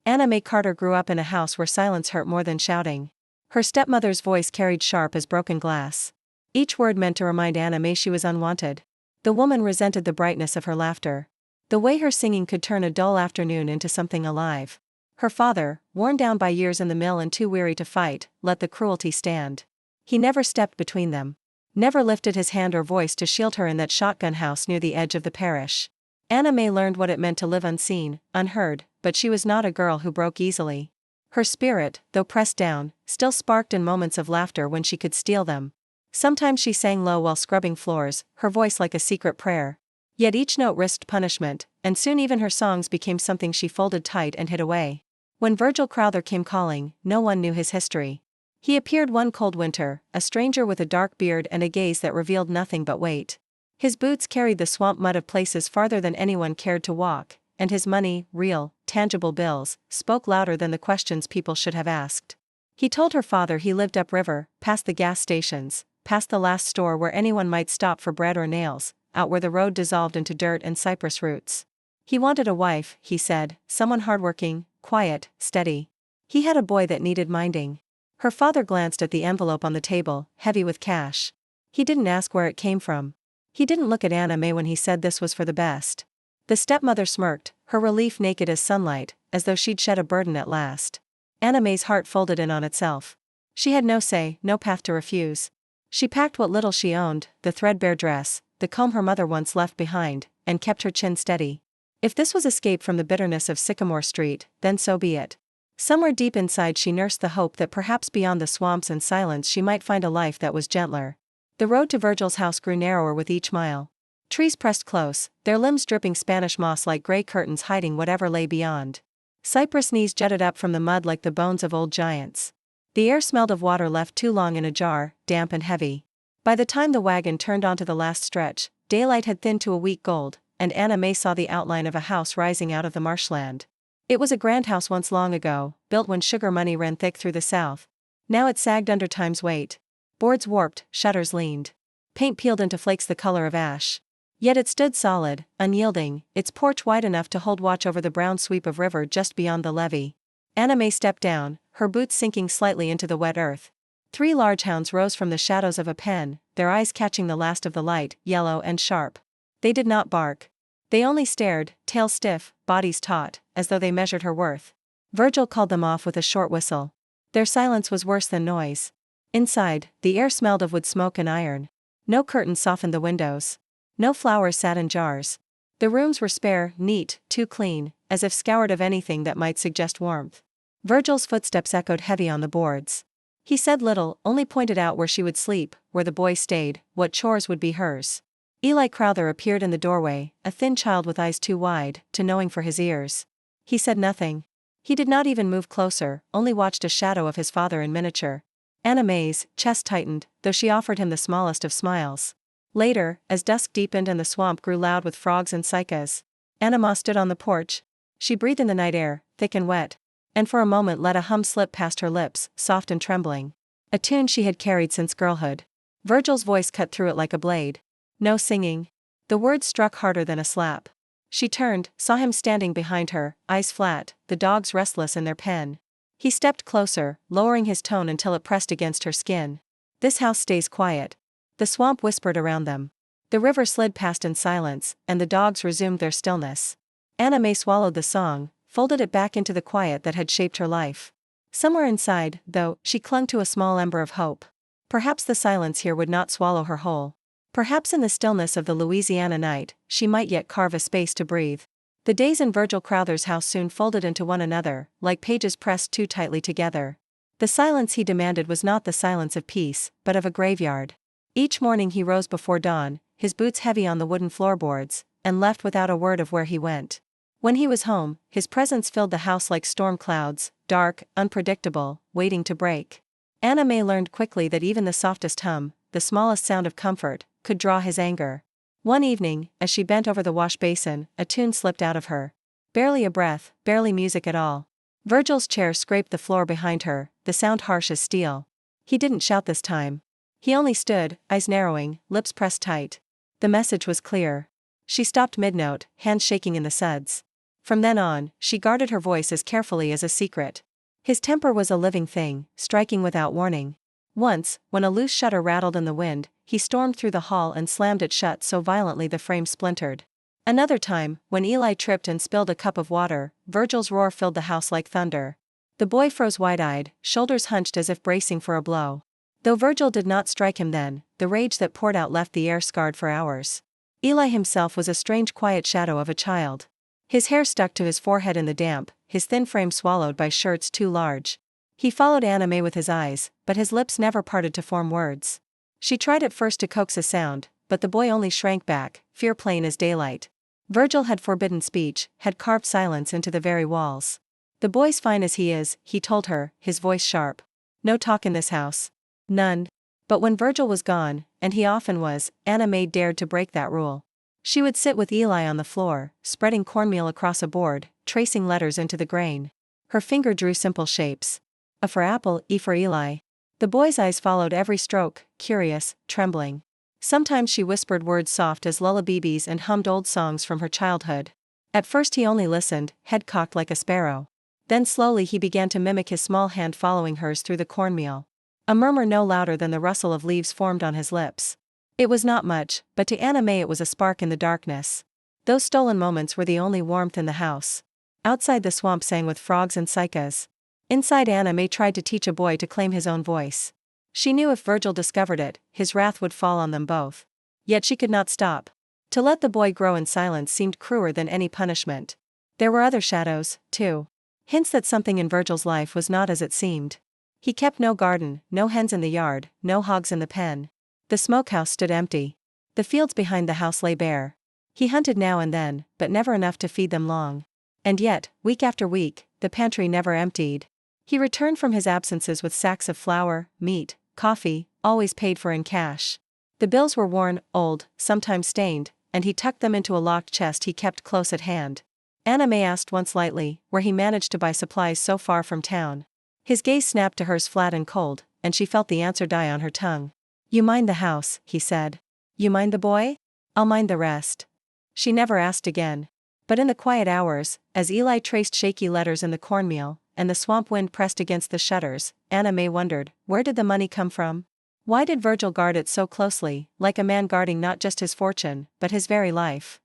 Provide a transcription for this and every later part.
Anna May Carter grew up in a house where silence hurt more than shouting. Her stepmother's voice carried sharp as broken glass. Each word meant to remind Anna May she was unwanted. The woman resented the brightness of her laughter. The way her singing could turn a dull afternoon into something alive. Her father, worn down by years in the mill and too weary to fight, let the cruelty stand. He never stepped between them. Never lifted his hand or voice to shield her in that shotgun house near the edge of the parish. Anna May learned what it meant to live unseen, unheard, but she was not a girl who broke easily. Her spirit, though pressed down, still sparked in moments of laughter when she could steal them. Sometimes she sang low while scrubbing floors, her voice like a secret prayer. Yet each note risked punishment, and soon even her songs became something she folded tight and hid away. When Virgil Crowther came calling, no one knew his history. He appeared one cold winter, a stranger with a dark beard and a gaze that revealed nothing but weight. His boots carried the swamp mud of places farther than anyone cared to walk, and his money, real, tangible bills, spoke louder than the questions people should have asked. He told her father he lived upriver, past the gas stations, past the last store where anyone might stop for bread or nails, out where the road dissolved into dirt and cypress roots. He wanted a wife, he said, someone hardworking, quiet, steady. He had a boy that needed minding. Her father glanced at the envelope on the table, heavy with cash. He didn't ask where it came from. He didn't look at Anna May when he said this was for the best. The stepmother smirked, her relief naked as sunlight, as though she'd shed a burden at last. Anna May's heart folded in on itself. She had no say, no path to refuse. She packed what little she owned, the threadbare dress, the comb her mother once left behind, and kept her chin steady. If this was escape from the bitterness of Sycamore Street, then so be it. Somewhere deep inside she nursed the hope that perhaps beyond the swamps and silence she might find a life that was gentler. The road to Virgil's house grew narrower with each mile. Trees pressed close, their limbs dripping Spanish moss like gray curtains hiding whatever lay beyond. Cypress knees jutted up from the mud like the bones of old giants. The air smelled of water left too long in a jar, damp and heavy. By the time the wagon turned onto the last stretch, daylight had thinned to a weak gold, and Anna May saw the outline of a house rising out of the marshland. It was a grand house once long ago, built when sugar money ran thick through the South. Now it sagged under time's weight. Boards warped, shutters leaned. Paint peeled into flakes the color of ash. Yet it stood solid, unyielding, its porch wide enough to hold watch over the brown sweep of river just beyond the levee. Anna May stepped down, her boots sinking slightly into the wet earth. 3 large hounds rose from the shadows of a pen, their eyes catching the last of the light, yellow and sharp. They did not bark. They only stared, tails stiff, bodies taut, as though they measured her worth. Virgil called them off with a short whistle. Their silence was worse than noise. Inside, the air smelled of wood smoke and iron. No curtains softened the windows. No flowers sat in jars. The rooms were spare, neat, too clean, as if scoured of anything that might suggest warmth. Virgil's footsteps echoed heavy on the boards. He said little, only pointed out where she would sleep, where the boy stayed, what chores would be hers. Eli Crowther appeared in the doorway, a thin child with eyes too wide, too knowing for his ears. He said nothing. He did not even move closer, only watched a shadow of his father in miniature. Anna May's chest tightened, though she offered him the smallest of smiles. Later, as dusk deepened and the swamp grew loud with frogs and cycads, Anna Ma stood on the porch. She breathed in the night air, thick and wet, and for a moment let a hum slip past her lips, soft and trembling. A tune she had carried since girlhood. Virgil's voice cut through it like a blade. No singing. The words struck harder than a slap. She turned, saw him standing behind her, eyes flat, the dogs restless in their pen. He stepped closer, lowering his tone until it pressed against her skin. This house stays quiet. The swamp whispered around them. The river slid past in silence, and the dogs resumed their stillness. Anna May swallowed the song, folded it back into the quiet that had shaped her life. Somewhere inside, though, she clung to a small ember of hope. Perhaps the silence here would not swallow her whole. Perhaps in the stillness of the Louisiana night, she might yet carve a space to breathe. The days in Virgil Crowther's house soon folded into one another, like pages pressed too tightly together. The silence he demanded was not the silence of peace, but of a graveyard. Each morning he rose before dawn, his boots heavy on the wooden floorboards, and left without a word of where he went. When he was home, his presence filled the house like storm clouds, dark, unpredictable, waiting to break. Anna May learned quickly that even the softest hum, the smallest sound of comfort, could draw his anger. One evening, as she bent over the wash basin, a tune slipped out of her. Barely a breath, barely music at all. Virgil's chair scraped the floor behind her, the sound harsh as steel. He didn't shout this time. He only stood, eyes narrowing, lips pressed tight. The message was clear. She stopped mid-note, hands shaking in the suds. From then on, she guarded her voice as carefully as a secret. His temper was a living thing, striking without warning. Once, when a loose shutter rattled in the wind, he stormed through the hall and slammed it shut so violently the frame splintered. Another time, when Eli tripped and spilled a cup of water, Virgil's roar filled the house like thunder. The boy froze wide-eyed, shoulders hunched as if bracing for a blow. Though Virgil did not strike him then, the rage that poured out left the air scarred for hours. Eli himself was a strange quiet shadow of a child. His hair stuck to his forehead in the damp, his thin frame swallowed by shirts too large. He followed Anna May with his eyes, but his lips never parted to form words. She tried at first to coax a sound, but the boy only shrank back, fear plain as daylight. Virgil had forbidden speech, had carved silence into the very walls. "The boy's fine as he is," he told her, his voice sharp. "No talk in this house." None. But when Virgil was gone, and he often was, Anna May dared to break that rule. She would sit with Eli on the floor, spreading cornmeal across a board, tracing letters into the grain. Her finger drew simple shapes. A for apple, E for Eli. The boy's eyes followed every stroke, curious, trembling. Sometimes she whispered words soft as lullabies and hummed old songs from her childhood. At first he only listened, head cocked like a sparrow. Then slowly he began to mimic his small hand following hers through the cornmeal. A murmur no louder than the rustle of leaves formed on his lips. It was not much, but to Anna May it was a spark in the darkness. Those stolen moments were the only warmth in the house. Outside the swamp sang with frogs and cicadas. Inside Anna May tried to teach a boy to claim his own voice. She knew if Virgil discovered it, his wrath would fall on them both. Yet she could not stop. To let the boy grow in silence seemed crueler than any punishment. There were other shadows, too. Hints that something in Virgil's life was not as it seemed. He kept no garden, no hens in the yard, no hogs in the pen. The smokehouse stood empty. The fields behind the house lay bare. He hunted now and then, but never enough to feed them long. And yet, week after week, the pantry never emptied. He returned from his absences with sacks of flour, meat, coffee, always paid for in cash. The bills were worn, old, sometimes stained, and he tucked them into a locked chest he kept close at hand. Anna May asked once lightly, where he managed to buy supplies so far from town. His gaze snapped to hers flat and cold, and she felt the answer die on her tongue. "You mind the house," he said. "You mind the boy? I'll mind the rest." She never asked again. But in the quiet hours, as Eli traced shaky letters in the cornmeal, and the swamp wind pressed against the shutters, Anna May wondered, where did the money come from? Why did Virgil guard it so closely, like a man guarding not just his fortune, but his very life?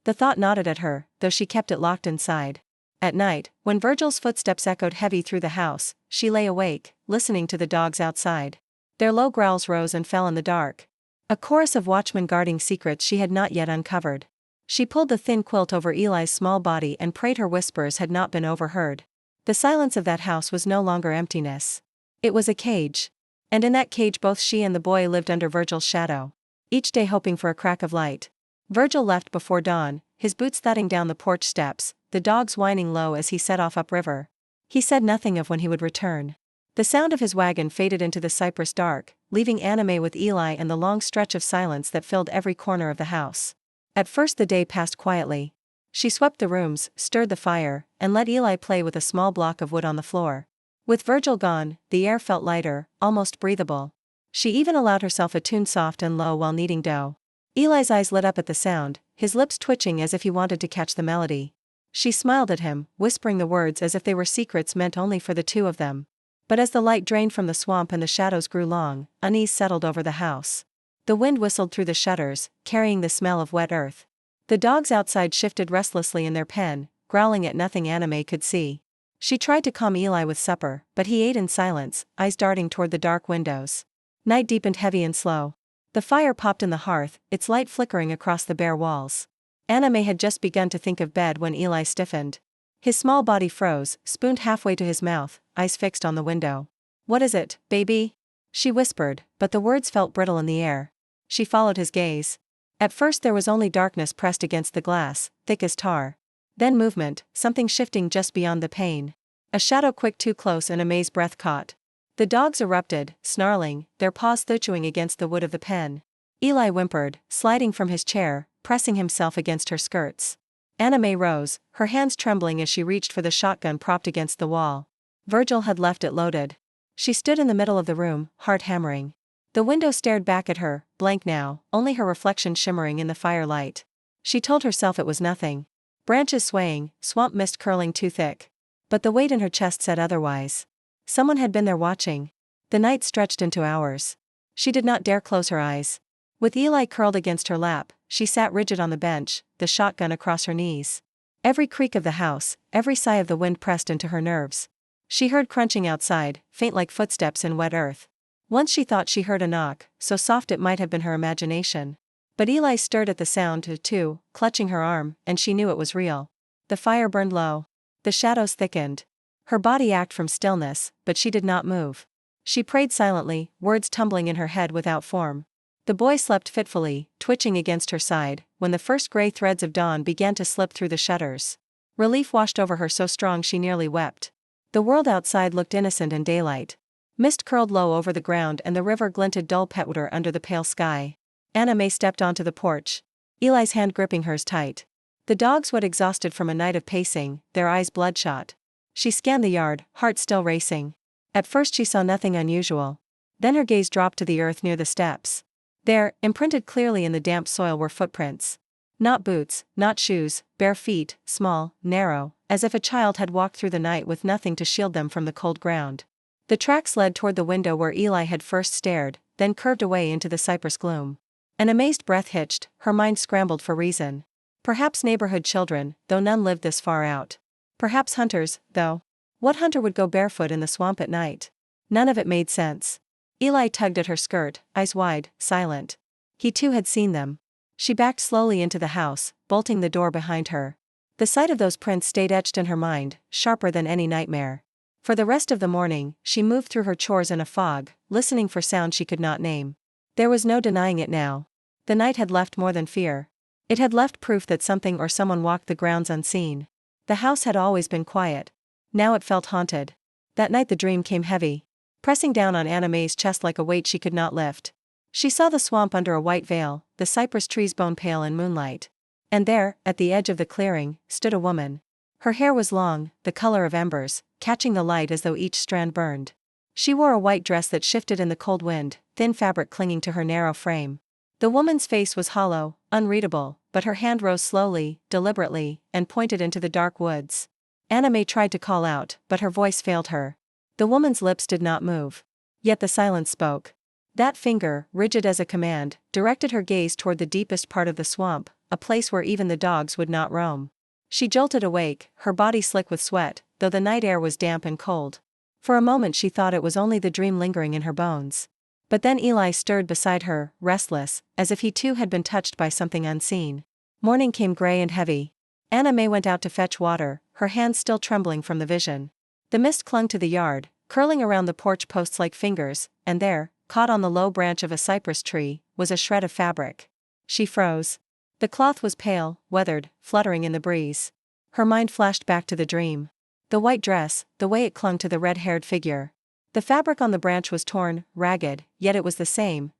The thought gnawed at her, though she kept it locked inside. At night, when Virgil's footsteps echoed heavy through the house, she lay awake, listening to the dogs outside. Their low growls rose and fell in the dark. A chorus of watchmen guarding secrets she had not yet uncovered. She pulled the thin quilt over Eli's small body and prayed her whispers had not been overheard. The silence of that house was no longer emptiness. It was a cage. And in that cage both she and the boy lived under Virgil's shadow. Each day hoping for a crack of light. Virgil left before dawn, his boots thudding down the porch steps, the dogs whining low as he set off upriver. He said nothing of when he would return. The sound of his wagon faded into the cypress dark, leaving Anna May with Eli and the long stretch of silence that filled every corner of the house. At first the day passed quietly. She swept the rooms, stirred the fire, and let Eli play with a small block of wood on the floor. With Virgil gone, the air felt lighter, almost breathable. She even allowed herself a tune soft and low while kneading dough. Eli's eyes lit up at the sound, his lips twitching as if he wanted to catch the melody. She smiled at him, whispering the words as if they were secrets meant only for the two of them. But as the light drained from the swamp and the shadows grew long, unease settled over the house. The wind whistled through the shutters, carrying the smell of wet earth. The dogs outside shifted restlessly in their pen, growling at nothing Anna May could see. She tried to calm Eli with supper, but he ate in silence, eyes darting toward the dark windows. Night deepened heavy and slow. The fire popped in the hearth, its light flickering across the bare walls. Anna May had just begun to think of bed when Eli stiffened. His small body froze, spooned halfway to his mouth, eyes fixed on the window. "What is it, baby?" she whispered, but the words felt brittle in the air. She followed his gaze. At first there was only darkness pressed against the glass, thick as tar. Then movement, something shifting just beyond the pane. A shadow quick too close and May's breath caught. The dogs erupted, snarling, their paws thutching against the wood of the pen. Eli whimpered, sliding from his chair, pressing himself against her skirts. Anna May rose, her hands trembling as she reached for the shotgun propped against the wall. Virgil had left it loaded. She stood in the middle of the room, heart hammering. The window stared back at her, blank now, only her reflection shimmering in the firelight. She told herself it was nothing. Branches swaying, swamp mist curling too thick. But the weight in her chest said otherwise. Someone had been there watching. The night stretched into hours. She did not dare close her eyes. With Eli curled against her lap, she sat rigid on the bench, the shotgun across her knees. Every creak of the house, every sigh of the wind pressed into her nerves. She heard crunching outside, faint like footsteps in wet earth. Once she thought she heard a knock, so soft it might have been her imagination. But Eli stirred at the sound too, clutching her arm, and she knew it was real. The fire burned low. The shadows thickened. Her body ached from stillness, but she did not move. She prayed silently, words tumbling in her head without form. The boy slept fitfully, twitching against her side, when the first gray threads of dawn began to slip through the shutters. Relief washed over her so strong she nearly wept. The world outside looked innocent in daylight. Mist curled low over the ground and the river glinted dull petwater under the pale sky. Anna May stepped onto the porch. Eli's hand gripping hers tight. The dogs were exhausted from a night of pacing, their eyes bloodshot. She scanned the yard, heart still racing. At first she saw nothing unusual. Then her gaze dropped to the earth near the steps. There, imprinted clearly in the damp soil were footprints. Not boots, not shoes, bare feet, small, narrow, as if a child had walked through the night with nothing to shield them from the cold ground. The tracks led toward the window where Eli had first stared, then curved away into the cypress gloom. An amazed breath hitched, her mind scrambled for reason. Perhaps neighborhood children, though none lived this far out. Perhaps hunters, though. What hunter would go barefoot in the swamp at night? None of it made sense. Eli tugged at her skirt, eyes wide, silent. He too had seen them. She backed slowly into the house, bolting the door behind her. The sight of those prints stayed etched in her mind, sharper than any nightmare. For the rest of the morning, she moved through her chores in a fog, listening for sound she could not name. There was no denying it now. The night had left more than fear. It had left proof that something or someone walked the grounds unseen. The house had always been quiet. Now it felt haunted. That night the dream came heavy, pressing down on Anna May's chest like a weight she could not lift. She saw the swamp under a white veil, the cypress trees bone pale in moonlight. And there, at the edge of the clearing, stood a woman. Her hair was long, the color of embers, catching the light as though each strand burned. She wore a white dress that shifted in the cold wind, thin fabric clinging to her narrow frame. The woman's face was hollow, unreadable, but her hand rose slowly, deliberately, and pointed into the dark woods. Anna May tried to call out, but her voice failed her. The woman's lips did not move. Yet the silence spoke. That finger, rigid as a command, directed her gaze toward the deepest part of the swamp, a place where even the dogs would not roam. She jolted awake, her body slick with sweat, though the night air was damp and cold. For a moment she thought it was only the dream lingering in her bones. But then Eli stirred beside her, restless, as if he too had been touched by something unseen. Morning came gray and heavy. Anna May went out to fetch water, her hands still trembling from the vision. The mist clung to the yard, curling around the porch posts like fingers, and there, caught on the low branch of a cypress tree, was a shred of fabric. She froze. The cloth was pale, weathered, fluttering in the breeze. Her mind flashed back to the dream. The white dress, the way it clung to the red-haired figure. The fabric on the branch was torn, ragged, yet it was the same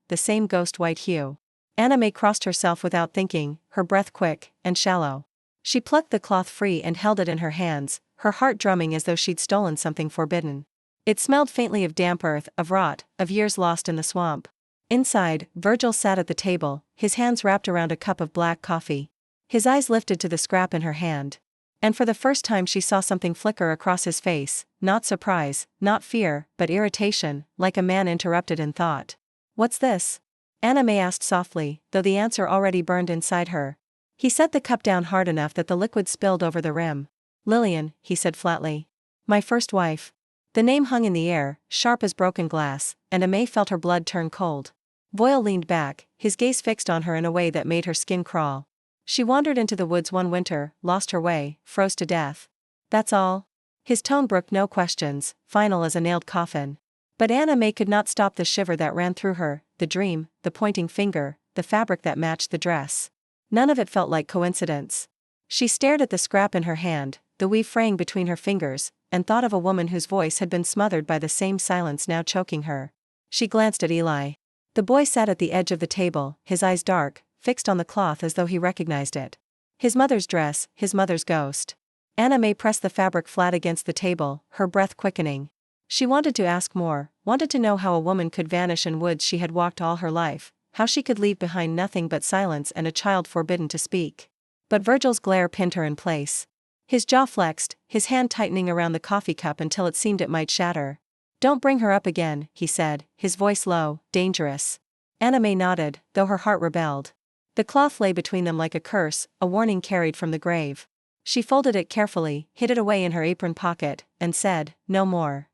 ghost-white hue. Anna May crossed herself without thinking, her breath quick and shallow. She plucked the cloth free and held it in her hands, her heart drumming as though she'd stolen something forbidden. It smelled faintly of damp earth, of rot, of years lost in the swamp. Inside, Virgil sat at the table, his hands wrapped around a cup of black coffee. His eyes lifted to the scrap in her hand. And for the first time she saw something flicker across his face, not surprise, not fear, but irritation, like a man interrupted in thought. "What's this?" Anna May asked softly, though the answer already burned inside her. He set the cup down hard enough that the liquid spilled over the rim. "Lillian," he said flatly. "My first wife." The name hung in the air, sharp as broken glass, and May felt her blood turn cold. Boyle leaned back, his gaze fixed on her in a way that made her skin crawl. "She wandered into the woods one winter, lost her way, froze to death. That's all?" His tone brooked no questions, final as a nailed coffin. But Anna May could not stop the shiver that ran through her, the dream, the pointing finger, the fabric that matched the dress. None of it felt like coincidence. She stared at the scrap in her hand, the weave fraying between her fingers, and thought of a woman whose voice had been smothered by the same silence now choking her. She glanced at Eli. The boy sat at the edge of the table, his eyes dark, fixed on the cloth as though he recognized it. His mother's dress, his mother's ghost. Anna May pressed the fabric flat against the table, her breath quickening. She wanted to ask more, wanted to know how a woman could vanish in woods she had walked all her life, how she could leave behind nothing but silence and a child forbidden to speak. but Virgil's glare pinned her in place. His jaw flexed, his hand tightening around the coffee cup until it seemed it might shatter. "Don't bring her up again," he said, his voice low, dangerous. Anna May nodded, though her heart rebelled. The cloth lay between them like a curse, a warning carried from the grave. She folded it carefully, hid it away in her apron pocket, and said, "No more."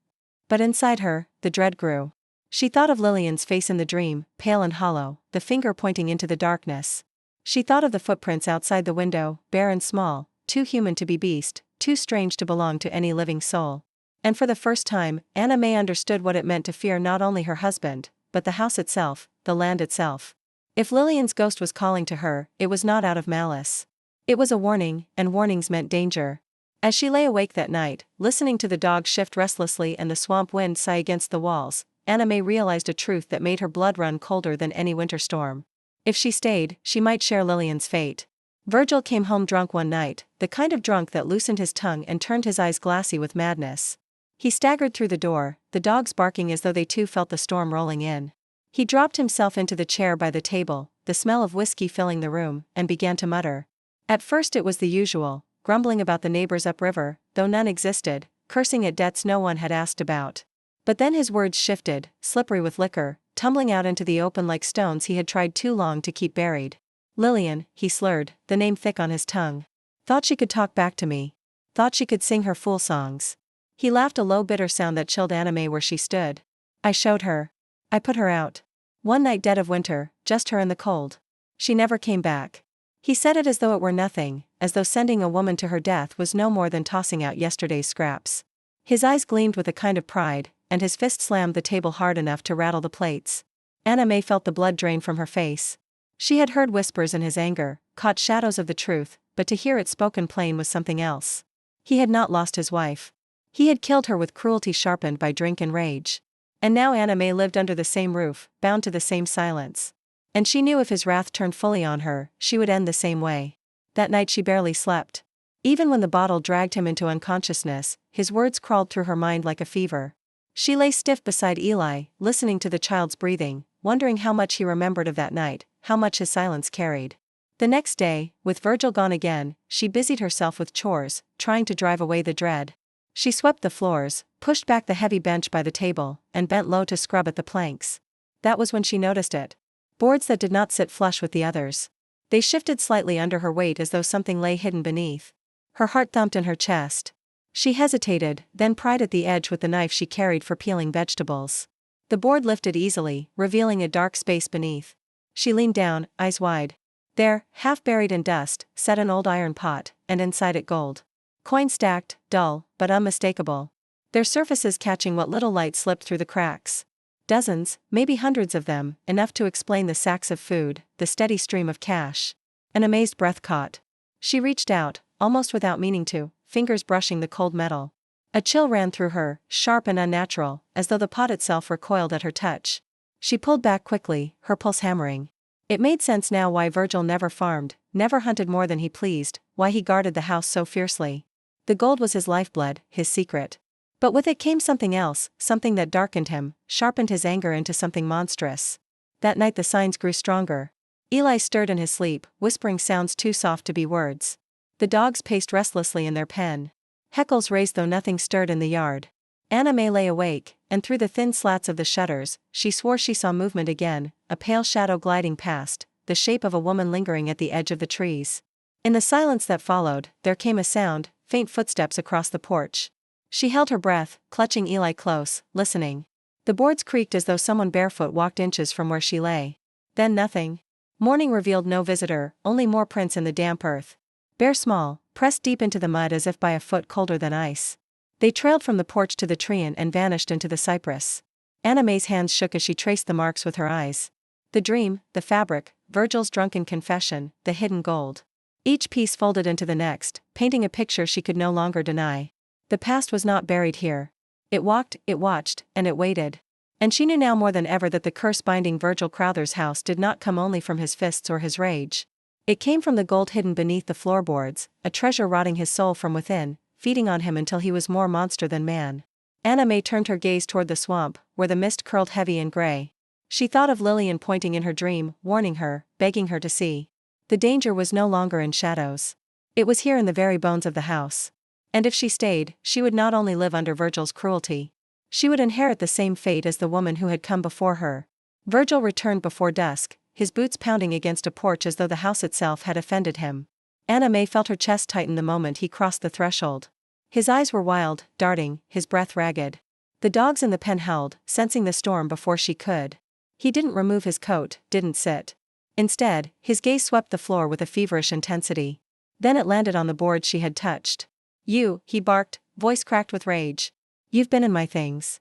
But inside her, the dread grew. She thought of Lillian's face in the dream, pale and hollow, the finger pointing into the darkness. She thought of the footprints outside the window, bare and small, too human to be beast, too strange to belong to any living soul. And for the first time, Anna May understood what it meant to fear not only her husband, but the house itself, the land itself. If Lillian's ghost was calling to her, it was not out of malice. It was a warning, and warnings meant danger. As she lay awake that night, listening to the dogs shift restlessly and the swamp wind sigh against the walls, Anna May realized a truth that made her blood run colder than any winter storm. If she stayed, she might share Lillian's fate. Virgil came home drunk one night, the kind of drunk that loosened his tongue and turned his eyes glassy with madness. He staggered through the door, the dogs barking as though they too felt the storm rolling in. He dropped himself into the chair by the table, the smell of whiskey filling the room, and began to mutter. At first it was the usual, grumbling about the neighbors upriver, though none existed, cursing at debts no one had asked about. But then his words shifted, slippery with liquor, tumbling out into the open like stones he had tried too long to keep buried. "Lillian," he slurred, the name thick on his tongue. "Thought she could talk back to me. Thought she could sing her fool songs." He laughed, a low bitter sound that chilled Anna May where she stood. "I showed her. I put her out. One night dead of winter, just her in the cold. She never came back." He said it as though it were nothing, as though sending a woman to her death was no more than tossing out yesterday's scraps. His eyes gleamed with a kind of pride, and his fist slammed the table hard enough to rattle the plates. Anna May felt the blood drain from her face. She had heard whispers in his anger, caught shadows of the truth, but to hear it spoken plain was something else. He had not lost his wife. He had killed her with cruelty sharpened by drink and rage. And now Anna May lived under the same roof, bound to the same silence. And she knew if his wrath turned fully on her, she would end the same way. That night she barely slept. Even when the bottle dragged him into unconsciousness, his words crawled through her mind like a fever. She lay stiff beside Eli, listening to the child's breathing, wondering how much he remembered of that night, how much his silence carried. The next day, with Virgil gone again, she busied herself with chores, trying to drive away the dread. She swept the floors, pushed back the heavy bench by the table, and bent low to scrub at the planks. That was when she noticed it. Boards that did not sit flush with the others. They shifted slightly under her weight as though something lay hidden beneath. Her heart thumped in her chest. She hesitated, then pried at the edge with the knife she carried for peeling vegetables. The board lifted easily, revealing a dark space beneath. She leaned down, eyes wide. There, half buried in dust, sat an old iron pot, and inside it gold. Coins stacked, dull, but unmistakable. Their surfaces catching what little light slipped through the cracks. Dozens, maybe hundreds of them, enough to explain the sacks of food, the steady stream of cash. An amazed breath caught. She reached out, almost without meaning to, fingers brushing the cold metal. A chill ran through her, sharp and unnatural, as though the pot itself recoiled at her touch. She pulled back quickly, her pulse hammering. It made sense now why Virgil never farmed, never hunted more than he pleased, why he guarded the house so fiercely. The gold was his lifeblood, his secret. But with it came something else, something that darkened him, sharpened his anger into something monstrous. That night the signs grew stronger. Eli stirred in his sleep, whispering sounds too soft to be words. The dogs paced restlessly in their pen. Heckles raised though nothing stirred in the yard. Anna May lay awake, and through the thin slats of the shutters, she swore she saw movement again, a pale shadow gliding past, the shape of a woman lingering at the edge of the trees. In the silence that followed, there came a sound, faint footsteps across the porch. She held her breath, clutching Eli close, listening. The boards creaked as though someone barefoot walked inches from where she lay. Then nothing. Morning revealed no visitor, only more prints in the damp earth. Bare small, pressed deep into the mud as if by a foot colder than ice. They trailed from the porch to the tree and vanished into the cypress. Anna May's hands shook as she traced the marks with her eyes. The dream, the fabric, Virgil's drunken confession, the hidden gold. Each piece folded into the next, painting a picture she could no longer deny. The past was not buried here. It walked, it watched, and it waited. And she knew now more than ever that the curse binding Virgil Crowther's house did not come only from his fists or his rage. It came from the gold hidden beneath the floorboards, a treasure rotting his soul from within, feeding on him until he was more monster than man. Anna May turned her gaze toward the swamp, where the mist curled heavy and gray. She thought of Lillian pointing in her dream, warning her, begging her to see. The danger was no longer in shadows. It was here in the very bones of the house. And if she stayed, she would not only live under Virgil's cruelty. She would inherit the same fate as the woman who had come before her. Virgil returned before dusk, his boots pounding against a porch as though the house itself had offended him. Anna May felt her chest tighten the moment he crossed the threshold. His eyes were wild, darting, his breath ragged. The dogs in the pen howled, sensing the storm before she could. He didn't remove his coat, didn't sit. Instead, his gaze swept the floor with a feverish intensity. Then it landed on the board she had touched. "You," he barked, voice cracked with rage. "You've been in my things."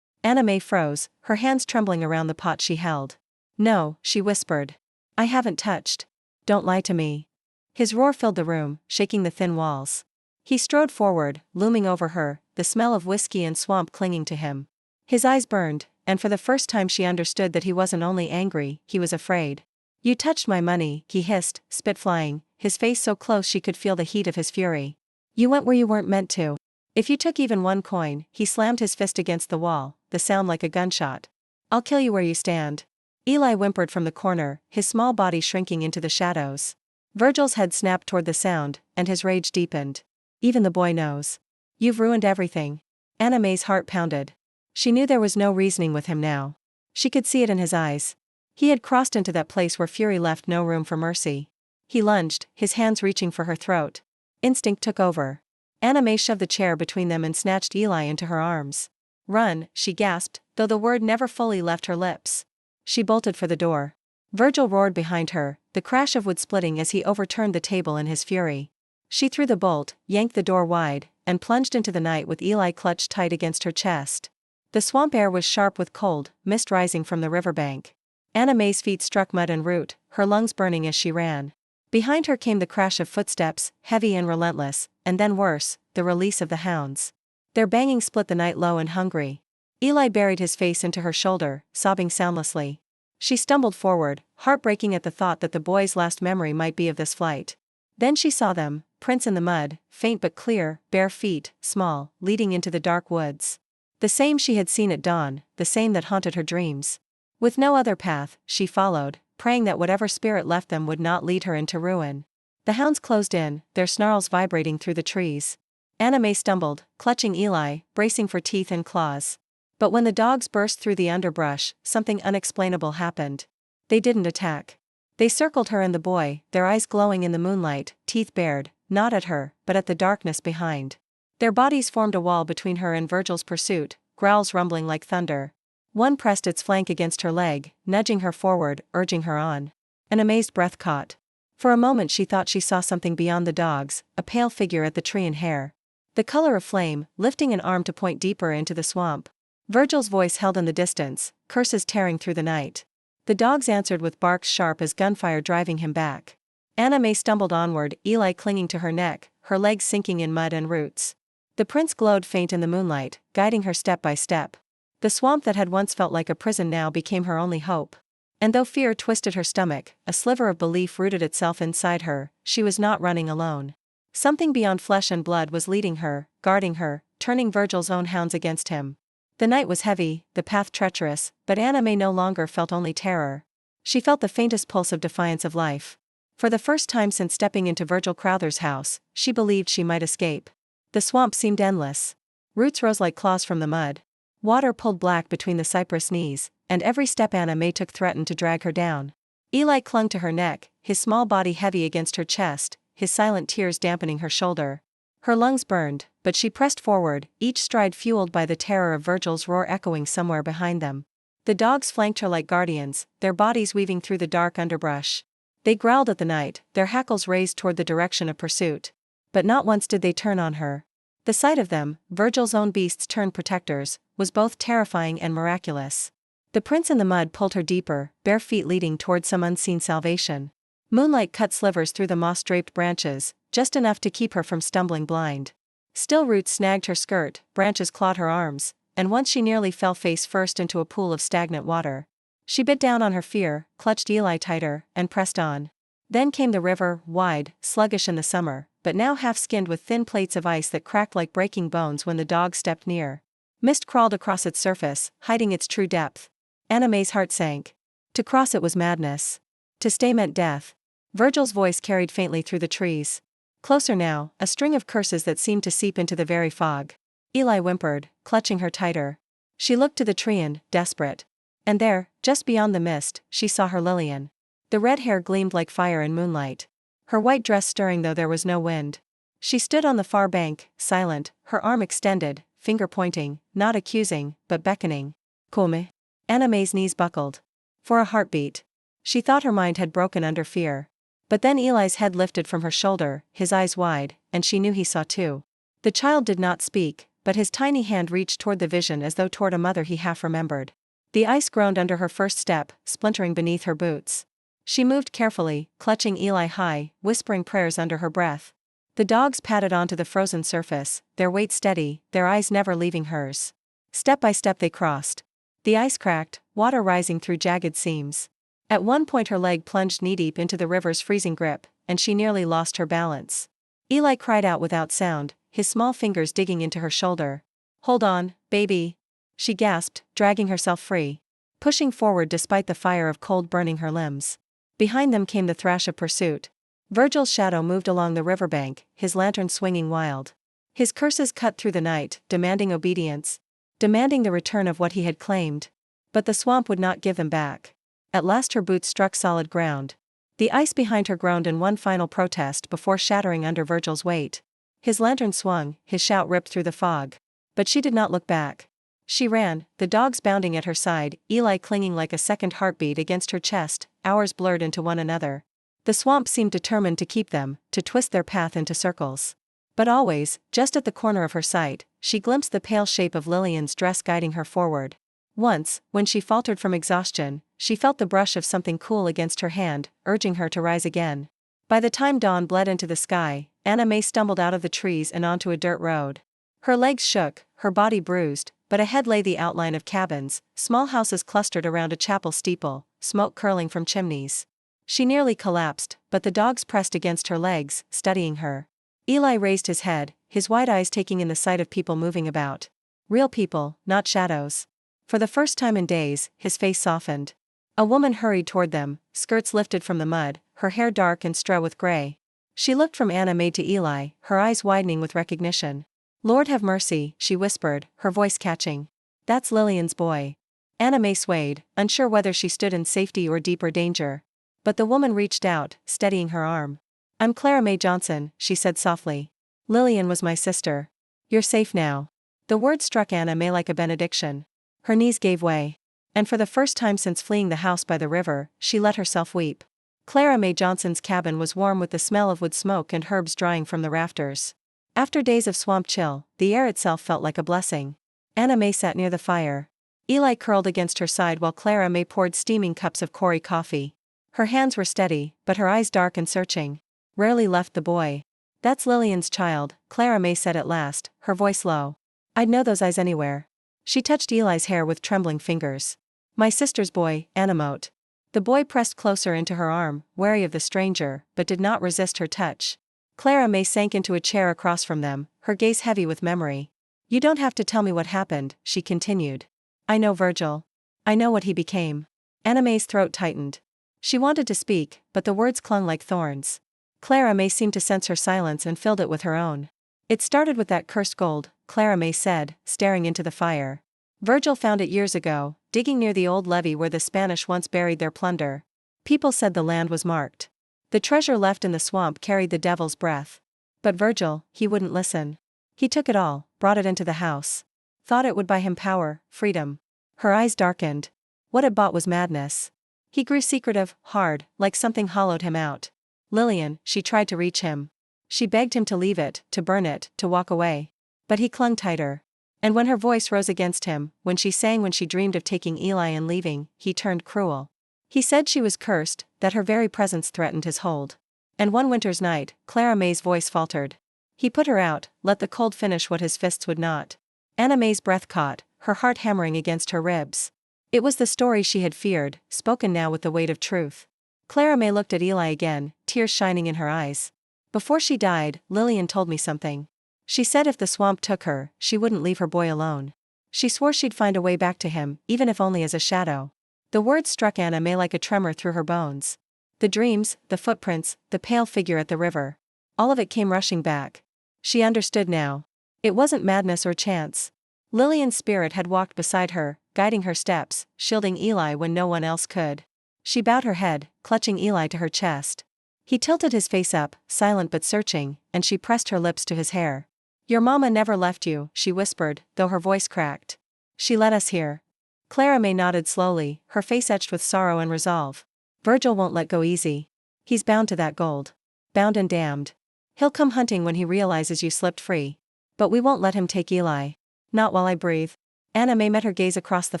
Anna May froze, her hands trembling around the pot she held. "No," she whispered. "I haven't touched. Don't lie to me." His roar filled the room, shaking the thin walls. He strode forward, looming over her, the smell of whiskey and swamp clinging to him. His eyes burned, and for the first time she understood that he wasn't only angry, he was afraid. "You touched my money," he hissed, spit flying, his face so close she could feel the heat of his fury. "You went where you weren't meant to. If you took even one coin," he slammed his fist against the wall, the sound like a gunshot. "I'll kill you where you stand." Eli whimpered from the corner, his small body shrinking into the shadows. Virgil's head snapped toward the sound, and his rage deepened. "Even the boy knows. You've ruined everything." Anna May's heart pounded. She knew there was no reasoning with him now. She could see it in his eyes. He had crossed into that place where fury left no room for mercy. He lunged, his hands reaching for her throat. Instinct took over. Anna May shoved the chair between them and snatched Eli into her arms. "Run," she gasped, though the word never fully left her lips. She bolted for the door. Virgil roared behind her, the crash of wood splitting as he overturned the table in his fury. She threw the bolt, yanked the door wide, and plunged into the night with Eli clutched tight against her chest. The swamp air was sharp with cold, mist rising from the riverbank. Anna May's feet struck mud and root, her lungs burning as she ran. Behind her came the crash of footsteps, heavy and relentless, and then worse, the release of the hounds. Their banging split the night low and hungry. Eli buried his face into her shoulder, sobbing soundlessly. She stumbled forward, heartbreaking at the thought that the boy's last memory might be of this flight. Then she saw them, prints in the mud, faint but clear, bare feet, small, leading into the dark woods. The same she had seen at dawn, the same that haunted her dreams. With no other path, she followed, praying that whatever spirit left them would not lead her into ruin. The hounds closed in, their snarls vibrating through the trees. Anna May stumbled, clutching Eli, bracing for teeth and claws. But when the dogs burst through the underbrush, something unexplainable happened. They didn't attack. They circled her and the boy, their eyes glowing in the moonlight, teeth bared, not at her, but at the darkness behind. Their bodies formed a wall between her and Virgil's pursuit, growls rumbling like thunder. One pressed its flank against her leg, nudging her forward, urging her on. An amazed breath caught. For a moment she thought she saw something beyond the dogs, a pale figure at the tree and hair. The color of flame, lifting an arm to point deeper into the swamp. Virgil's voice held in the distance, curses tearing through the night. The dogs answered with barks sharp as gunfire driving him back. Anna May stumbled onward, Eli clinging to her neck, her legs sinking in mud and roots. The prince glowed faint in the moonlight, guiding her step by step. The swamp that had once felt like a prison now became her only hope. And though fear twisted her stomach, a sliver of belief rooted itself inside her, she was not running alone. Something beyond flesh and blood was leading her, guarding her, turning Virgil's own hounds against him. The night was heavy, the path treacherous, but Anna May no longer felt only terror. She felt the faintest pulse of defiance of life. For the first time since stepping into Virgil Crowther's house, she believed she might escape. The swamp seemed endless. Roots rose like claws from the mud. Water pulled black between the cypress knees, and every step Anna May took threatened to drag her down. Eli clung to her neck, his small body heavy against her chest, his silent tears dampening her shoulder. Her lungs burned, but she pressed forward, each stride fueled by the terror of Virgil's roar echoing somewhere behind them. The dogs flanked her like guardians, their bodies weaving through the dark underbrush. They growled at the night, their hackles raised toward the direction of pursuit. But not once did they turn on her. The sight of them, Virgil's own beasts turned protectors, was both terrifying and miraculous. The prince in the mud pulled her deeper, bare feet leading toward some unseen salvation. Moonlight cut slivers through the moss-draped branches, just enough to keep her from stumbling blind. Still roots snagged her skirt, branches clawed her arms, and once she nearly fell face first into a pool of stagnant water. She bit down on her fear, clutched Eli tighter, and pressed on. Then came the river, wide, sluggish in the summer, but now half-skinned with thin plates of ice that cracked like breaking bones when the dogs stepped near. Mist crawled across its surface, hiding its true depth. Anna May's heart sank. To cross it was madness. To stay meant death. Virgil's voice carried faintly through the trees. Closer now, a string of curses that seemed to seep into the very fog. Eli whimpered, clutching her tighter. She looked to the tree desperate. And there, just beyond the mist, she saw her Lillian. The red hair gleamed like fire in moonlight. Her white dress stirring though there was no wind. She stood on the far bank, silent, her arm extended, finger pointing, not accusing, but beckoning. Come. Anna May's knees buckled. For a heartbeat. She thought her mind had broken under fear. But then Eli's head lifted from her shoulder, his eyes wide, and she knew he saw too. The child did not speak, but his tiny hand reached toward the vision as though toward a mother he half remembered. The ice groaned under her first step, splintering beneath her boots. She moved carefully, clutching Eli high, whispering prayers under her breath. The dogs padded onto the frozen surface, their weight steady, their eyes never leaving hers. Step by step they crossed. The ice cracked, water rising through jagged seams. At one point her leg plunged knee-deep into the river's freezing grip, and she nearly lost her balance. Eli cried out without sound, his small fingers digging into her shoulder. "Hold on, baby," she gasped, dragging herself free. Pushing forward despite the fire of cold burning her limbs. Behind them came the thrash of pursuit. Virgil's shadow moved along the riverbank, his lantern swinging wild. His curses cut through the night, demanding obedience. Demanding the return of what he had claimed. But the swamp would not give them back. At last her boots struck solid ground. The ice behind her groaned in one final protest before shattering under Virgil's weight. His lantern swung, his shout ripped through the fog. But she did not look back. She ran, the dogs bounding at her side, Eli clinging like a second heartbeat against her chest, hours blurred into one another. The swamp seemed determined to keep them, to twist their path into circles. But always, just at the corner of her sight, she glimpsed the pale shape of Lillian's dress guiding her forward. Once, when she faltered from exhaustion, she felt the brush of something cool against her hand, urging her to rise again. By the time dawn bled into the sky, Anna May stumbled out of the trees and onto a dirt road. Her legs shook, her body bruised, but ahead lay the outline of cabins, small houses clustered around a chapel steeple, smoke curling from chimneys. She nearly collapsed, but the dogs pressed against her legs, studying her. Eli raised his head, his wide eyes taking in the sight of people moving about. Real people, not shadows. For the first time in days, his face softened. A woman hurried toward them, skirts lifted from the mud, her hair dark and strewn with gray. She looked from Anna May to Eli, her eyes widening with recognition. "Lord have mercy," she whispered, her voice catching. "That's Lillian's boy." Anna May swayed, unsure whether she stood in safety or deeper danger. But the woman reached out, steadying her arm. "I'm Clara May Johnson," she said softly. "Lillian was my sister. You're safe now." The word struck Anna May like a benediction. Her knees gave way. And for the first time since fleeing the house by the river, she let herself weep. Clara May Johnson's cabin was warm with the smell of wood smoke and herbs drying from the rafters. After days of swamp chill, the air itself felt like a blessing. Anna May sat near the fire. Eli curled against her side while Clara May poured steaming cups of Cory coffee. Her hands were steady, but her eyes dark and searching. Rarely left the boy. "That's Lillian's child," Clara May said at last, her voice low. "I'd know those eyes anywhere." She touched Eli's hair with trembling fingers. "My sister's boy, Anamote." The boy pressed closer into her arm, wary of the stranger, but did not resist her touch. Clara May sank into a chair across from them, her gaze heavy with memory. "You don't have to tell me what happened," she continued. "I know Virgil. I know what he became." Anna May's throat tightened. She wanted to speak, but the words clung like thorns. Clara May seemed to sense her silence and filled it with her own. "It started with that cursed gold," Clara May said, staring into the fire. "Virgil found it years ago, digging near the old levee where the Spanish once buried their plunder. People said the land was marked. The treasure left in the swamp carried the devil's breath. But Virgil, he wouldn't listen. He took it all, brought it into the house. Thought it would buy him power, freedom." Her eyes darkened. What it bought was madness. He grew secretive, hard, like something hollowed him out. Lillian, she tried to reach him. She begged him to leave it, to burn it, to walk away. But he clung tighter. And when her voice rose against him, when she sang when she dreamed of taking Eli and leaving, he turned cruel. He said she was cursed, that her very presence threatened his hold. And one winter's night, Clara May's voice faltered. He put her out, let the cold finish what his fists would not. Anna May's breath caught, her heart hammering against her ribs. It was the story she had feared, spoken now with the weight of truth. Clara May looked at Eli again, tears shining in her eyes. "Before she died, Lillian told me something. She said if the swamp took her, she wouldn't leave her boy alone. She swore she'd find a way back to him, even if only as a shadow." The words struck Anna May like a tremor through her bones. The dreams, the footprints, the pale figure at the river. All of it came rushing back. She understood now. It wasn't madness or chance. Lillian's spirit had walked beside her, guiding her steps, shielding Eli when no one else could. She bowed her head, clutching Eli to her chest. He tilted his face up, silent but searching, and she pressed her lips to his hair. "Your mama never left you," she whispered, though her voice cracked. "She led us here." Clara May nodded slowly, her face etched with sorrow and resolve. "Virgil won't let go easy. He's bound to that gold. Bound and damned. He'll come hunting when he realizes you slipped free. But we won't let him take Eli. Not while I breathe." Anna May met her gaze across the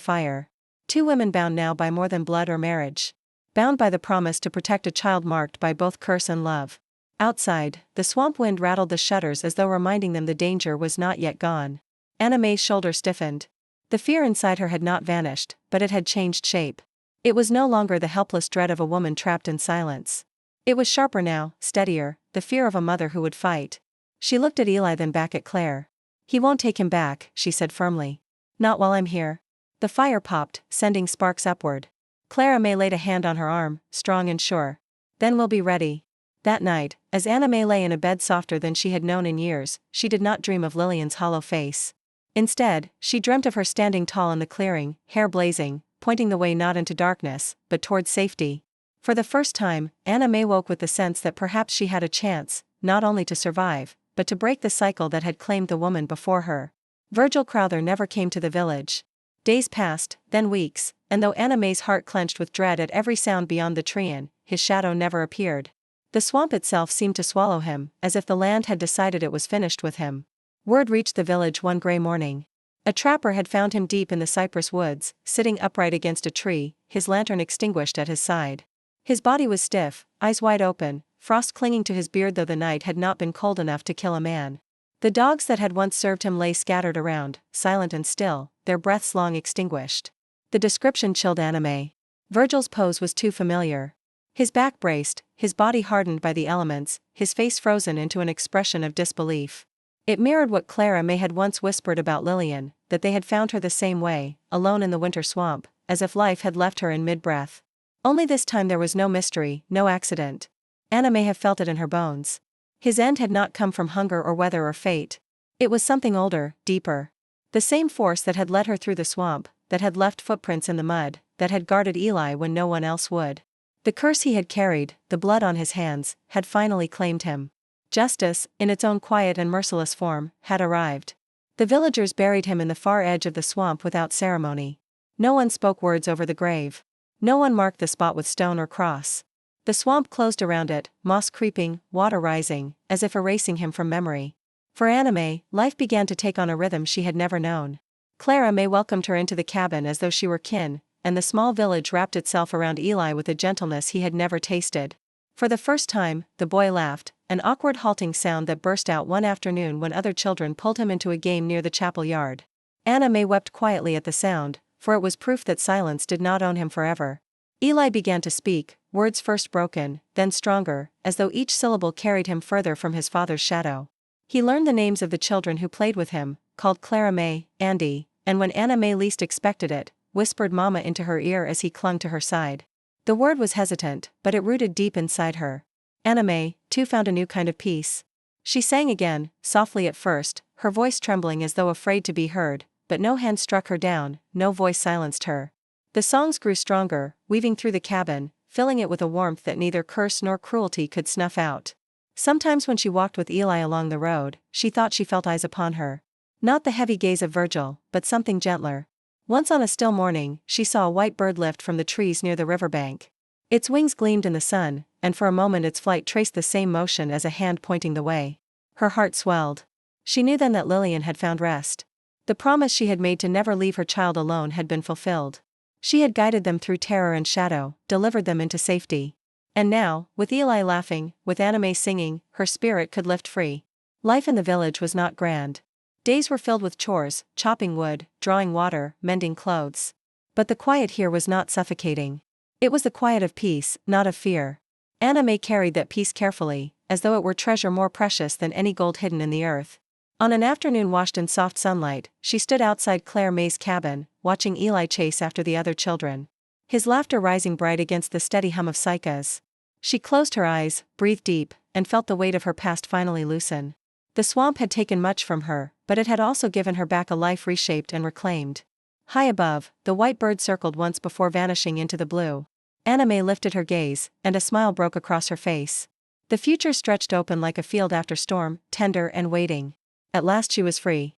fire. Two women bound now by more than blood or marriage. Bound by the promise to protect a child marked by both curse and love. Outside, the swamp wind rattled the shutters as though reminding them the danger was not yet gone. Anna May's shoulder stiffened. The fear inside her had not vanished, but it had changed shape. It was no longer the helpless dread of a woman trapped in silence. It was sharper now, steadier, the fear of a mother who would fight. She looked at Eli, then back at Claire. "He won't take him back," she said firmly. "Not while I'm here." The fire popped, sending sparks upward. Clara May laid a hand on her arm, strong and sure. "Then we'll be ready." That night, as Anna May lay in a bed softer than she had known in years, she did not dream of Lillian's hollow face. Instead, she dreamt of her standing tall in the clearing, hair blazing, pointing the way not into darkness, but towards safety. For the first time, Anna May woke with the sense that perhaps she had a chance, not only to survive, but to break the cycle that had claimed the woman before her. Virgil Crowther never came to the village. Days passed, then weeks, and though Anna May's heart clenched with dread at every sound beyond the treein, his shadow never appeared. The swamp itself seemed to swallow him, as if the land had decided it was finished with him. Word reached the village one gray morning. A trapper had found him deep in the cypress woods, sitting upright against a tree, his lantern extinguished at his side. His body was stiff, eyes wide open, frost clinging to his beard though the night had not been cold enough to kill a man. The dogs that had once served him lay scattered around, silent and still, their breaths long extinguished. The description chilled Anna May. Virgil's pose was too familiar. His back braced, his body hardened by the elements, his face frozen into an expression of disbelief. It mirrored what Clara May had once whispered about Lillian, that they had found her the same way, alone in the winter swamp, as if life had left her in mid-breath. Only this time there was no mystery, no accident. Anna May have felt it in her bones. His end had not come from hunger or weather or fate. It was something older, deeper. The same force that had led her through the swamp, that had left footprints in the mud, that had guarded Eli when no one else would. The curse he had carried, the blood on his hands, had finally claimed him. Justice, in its own quiet and merciless form, had arrived. The villagers buried him in the far edge of the swamp without ceremony. No one spoke words over the grave. No one marked the spot with stone or cross. The swamp closed around it, moss creeping, water rising, as if erasing him from memory. For Anna May, life began to take on a rhythm she had never known. Clara May welcomed her into the cabin as though she were kin, and the small village wrapped itself around Eli with a gentleness he had never tasted. For the first time, the boy laughed, an awkward halting sound that burst out one afternoon when other children pulled him into a game near the chapel yard. Anna May wept quietly at the sound, for it was proof that silence did not own him forever. Eli began to speak, words first broken, then stronger, as though each syllable carried him further from his father's shadow. He learned the names of the children who played with him, called Clara May, Andy, and when Anna May least expected it, whispered Mama into her ear as he clung to her side. The word was hesitant, but it rooted deep inside her. Anna May, too, found a new kind of peace. She sang again, softly at first, her voice trembling as though afraid to be heard, but no hand struck her down, no voice silenced her. The songs grew stronger, weaving through the cabin, filling it with a warmth that neither curse nor cruelty could snuff out. Sometimes when she walked with Eli along the road, she thought she felt eyes upon her. Not the heavy gaze of Virgil, but something gentler. Once on a still morning, she saw a white bird lift from the trees near the riverbank. Its wings gleamed in the sun, and for a moment its flight traced the same motion as a hand pointing the way. Her heart swelled. She knew then that Lillian had found rest. The promise she had made to never leave her child alone had been fulfilled. She had guided them through terror and shadow, delivered them into safety. And now, with Eli laughing, with Anna May singing, her spirit could lift free. Life in the village was not grand. Days were filled with chores, chopping wood, drawing water, mending clothes. But the quiet here was not suffocating. It was the quiet of peace, not of fear. Anna May carried that peace carefully, as though it were treasure more precious than any gold hidden in the earth. On an afternoon washed in soft sunlight, she stood outside Clara May's cabin, watching Eli chase after the other children. His laughter rising bright against the steady hum of cicadas. She closed her eyes, breathed deep, and felt the weight of her past finally loosen. The swamp had taken much from her, but it had also given her back a life reshaped and reclaimed. High above, the white bird circled once before vanishing into the blue. Anna May lifted her gaze, and a smile broke across her face. The future stretched open like a field after storm, tender and waiting. At last she was free.